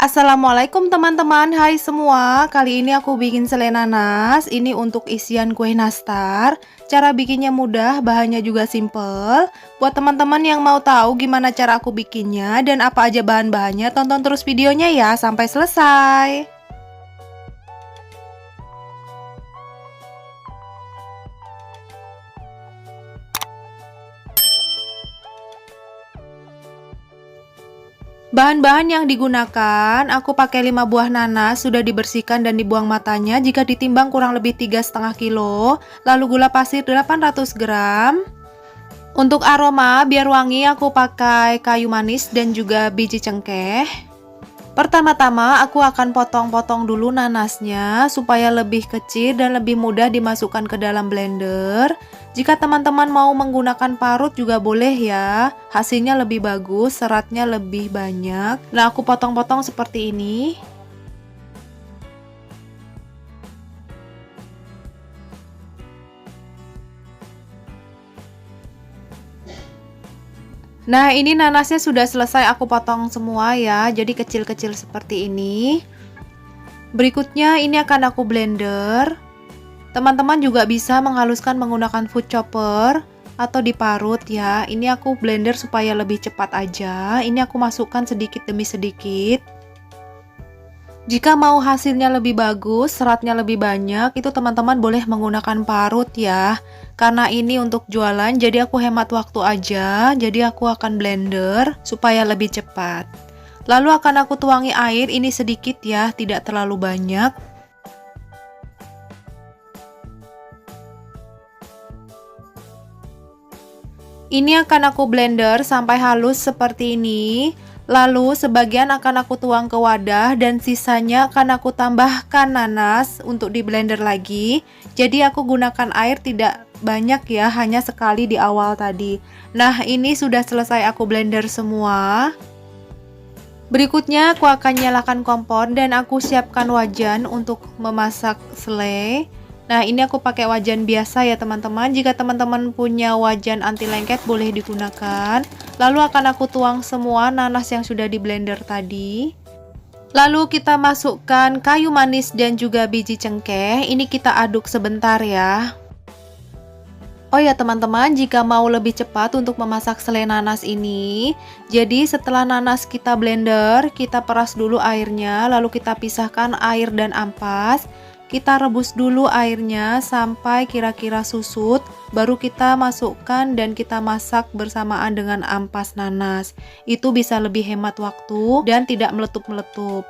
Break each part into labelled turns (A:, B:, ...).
A: Assalamualaikum teman-teman, hai semua. Kali ini aku bikin selai nanas. Ini untuk isian kue nastar. Cara bikinnya mudah, bahannya juga simple. Buat teman-teman yang mau tahu gimana cara aku bikinnya dan apa aja bahan-bahannya, tonton terus videonya ya sampai selesai. Bahan-bahan yang digunakan, aku pakai 5 buah nanas, sudah dibersihkan dan dibuang matanya. Jika ditimbang kurang lebih 3,5 kilo. Lalu gula pasir 800 gram. Untuk aroma, biar wangi aku pakai kayu manis dan juga biji cengkeh. Pertama-tama aku akan potong-potong dulu nanasnya supaya lebih kecil dan lebih mudah dimasukkan ke dalam blender. Jika teman-teman mau menggunakan parut juga boleh ya, hasilnya lebih bagus, seratnya lebih banyak. Nah, aku potong-potong seperti ini. Nah, ini nanasnya sudah selesai aku potong semua ya, jadi kecil-kecil seperti ini. Berikutnya ini akan aku blender. Teman-teman juga bisa menghaluskan menggunakan food chopper atau diparut ya. Ini aku blender supaya lebih cepat aja. Ini aku masukkan sedikit demi sedikit. Jika mau hasilnya lebih bagus, seratnya lebih banyak, itu teman-teman boleh menggunakan parut ya. Karena ini untuk jualan, jadi aku hemat waktu aja. Jadi aku akan blender supaya lebih cepat. Lalu akan aku tuangi air, ini sedikit ya, tidak terlalu banyak. Ini akan aku blender sampai halus seperti ini. Lalu sebagian akan aku tuang ke wadah dan sisanya akan aku tambahkan nanas untuk di blender lagi. Jadi aku gunakan air tidak banyak ya, hanya sekali di awal tadi. Nah, ini sudah selesai aku blender semua. Berikutnya aku akan nyalakan kompor dan aku siapkan wajan untuk memasak selai. Nah, ini aku pakai wajan biasa ya teman-teman. Jika teman-teman punya wajan anti lengket boleh digunakan. Lalu akan aku tuang semua nanas yang sudah di blender tadi. Lalu kita masukkan kayu manis dan juga biji cengkeh. Ini kita aduk sebentar ya. Oh ya teman-teman, jika mau lebih cepat untuk memasak selai nanas ini, jadi setelah nanas kita blender, kita peras dulu airnya, lalu kita pisahkan air dan ampas. Kita rebus dulu airnya sampai kira-kira susut, baru kita masukkan dan kita masak bersamaan dengan ampas nanas. Itu bisa lebih hemat waktu dan tidak meletup-meletup.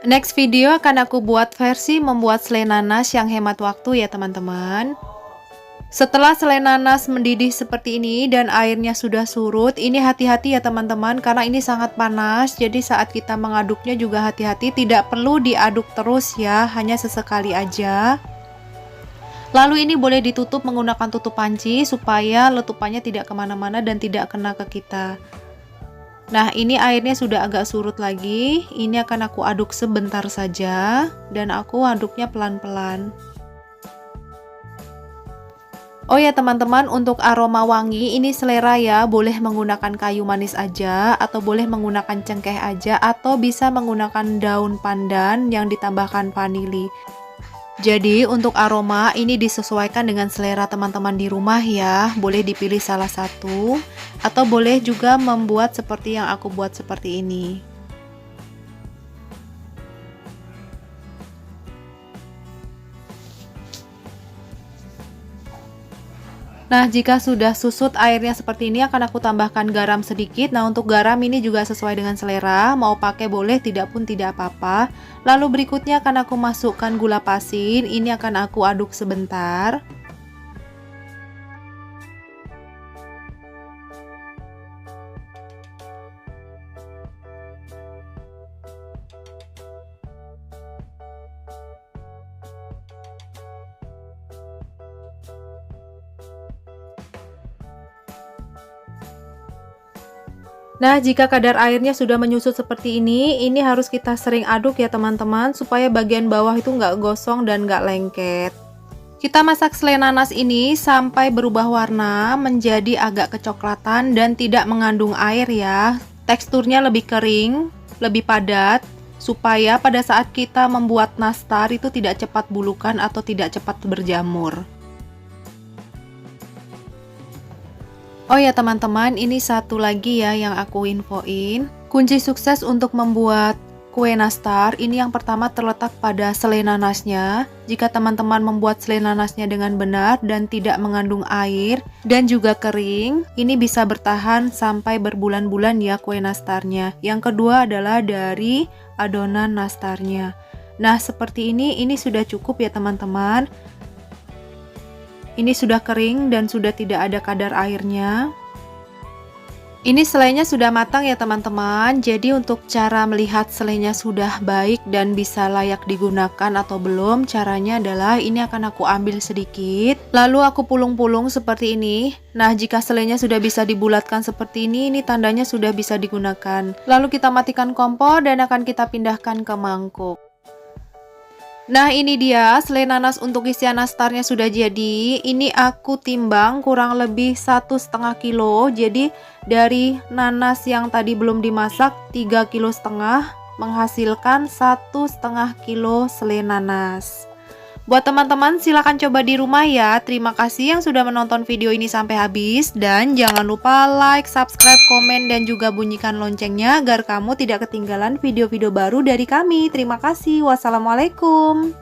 A: Next video akan aku buat versi membuat selai nanas yang hemat waktu ya teman-teman. Setelah selai nanas mendidih seperti ini dan airnya sudah surut, ini hati-hati ya teman-teman karena ini sangat panas. Jadi saat kita mengaduknya juga hati-hati, tidak perlu diaduk terus ya, hanya sesekali aja. Lalu ini boleh ditutup menggunakan tutup panci supaya letupannya tidak kemana-mana dan tidak kena ke kita. Nah, ini airnya sudah agak surut lagi. Ini akan aku aduk sebentar saja dan aku aduknya pelan-pelan. Oh ya teman-teman, untuk aroma wangi ini selera ya, boleh menggunakan kayu manis aja atau boleh menggunakan cengkeh aja atau bisa menggunakan daun pandan yang ditambahkan vanili. Jadi untuk aroma ini disesuaikan dengan selera teman-teman di rumah ya, boleh dipilih salah satu atau boleh juga membuat seperti yang aku buat seperti ini. Nah, jika sudah susut airnya seperti ini akan aku tambahkan garam sedikit. Nah, untuk garam ini juga sesuai dengan selera, mau pakai boleh, tidak pun tidak apa-apa. Lalu berikutnya akan aku masukkan gula pasir, ini akan aku aduk sebentar. Nah, jika kadar airnya sudah menyusut seperti ini harus kita sering aduk ya teman-teman, supaya bagian bawah itu nggak gosong dan nggak lengket. Kita masak selai nanas ini sampai berubah warna menjadi agak kecoklatan dan tidak mengandung air ya. Teksturnya lebih kering. lebih padat supaya pada saat kita membuat nastar itu tidak cepat bulukan atau tidak cepat berjamur. Oh ya teman-teman, ini satu lagi ya yang aku infoin. Kunci sukses untuk membuat kue nastar ini yang pertama terletak pada selai nanasnya. Jika teman-teman membuat selai nanasnya dengan benar dan tidak mengandung air dan juga kering, ini bisa bertahan sampai berbulan-bulan ya kue nastarnya. Yang kedua adalah dari adonan nastarnya. Nah, seperti ini sudah cukup ya teman-teman. Ini sudah kering dan sudah tidak ada kadar airnya. Ini selainya sudah matang ya teman-teman. Jadi untuk cara melihat selainya sudah baik dan bisa layak digunakan atau belum, caranya adalah ini akan aku ambil sedikit, lalu aku pulung-pulung seperti ini. Nah, jika selainya sudah bisa dibulatkan seperti ini tandanya sudah bisa digunakan. Lalu kita matikan kompor dan akan kita pindahkan ke mangkuk. Nah, ini dia selai nanas untuk isian nastarnya sudah jadi. Ini aku timbang kurang lebih 1,5 kilo. Jadi dari nanas yang tadi belum dimasak 3,5 kilo menghasilkan 1,5 kilo selai nanas. Buat teman-teman silahkan coba di rumah ya. Terima kasih yang sudah menonton video ini sampai habis. Dan jangan lupa like, subscribe, komen, dan juga bunyikan loncengnya agar kamu tidak ketinggalan video-video baru dari kami. Terima kasih. Wassalamualaikum.